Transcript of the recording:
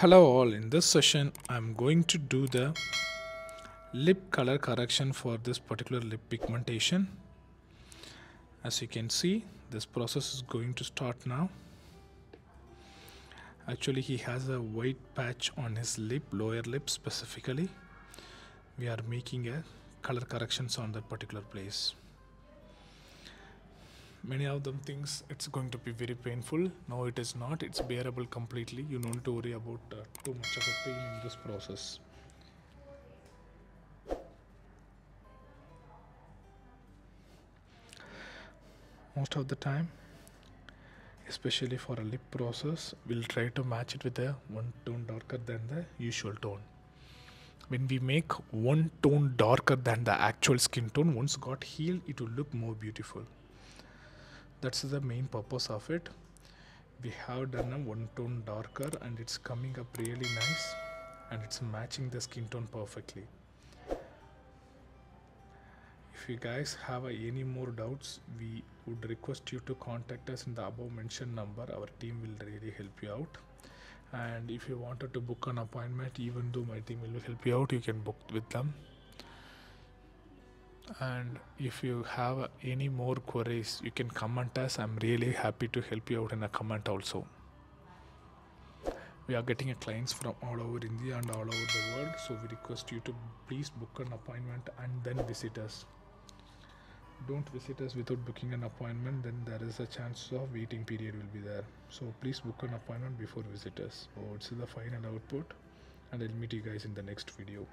Hello all, in this session I'm going to do the lip color correction for this particular lip pigmentation. As you can see, this process is going to start now. Actually, he has a white patch on his lip, lower lip specifically. We are making a color corrections on that particular place. Many of them thinks it's going to be very painful. No, it is not. It's bearable completely. You don't need to worry about too much of a pain in this process. Most of the time, especially for a lip process, we'll try to match it with a one tone darker than the usual tone. When we make one tone darker than the actual skin tone, once got healed, it will look more beautiful. That's the main purpose of it. We have done a one tone darker and it's coming up really nice and it's matching the skin tone perfectly. If you guys have any more doubts, we would request you to contact us in the above mentioned number. Our team will really help you out. And if you wanted to book an appointment, even though my team will help you out, you can book with them. And if you have any more queries, you can comment us. I'm really happy to help you out in a comment also. We are getting clients from all over India and all over the world, so we request you to please book an appointment and then visit us. Don't visit us without booking an appointment, then there is a chance of waiting period will be there. So please book an appointment before visit us. So it's the final output, and I'll meet you guys in the next video.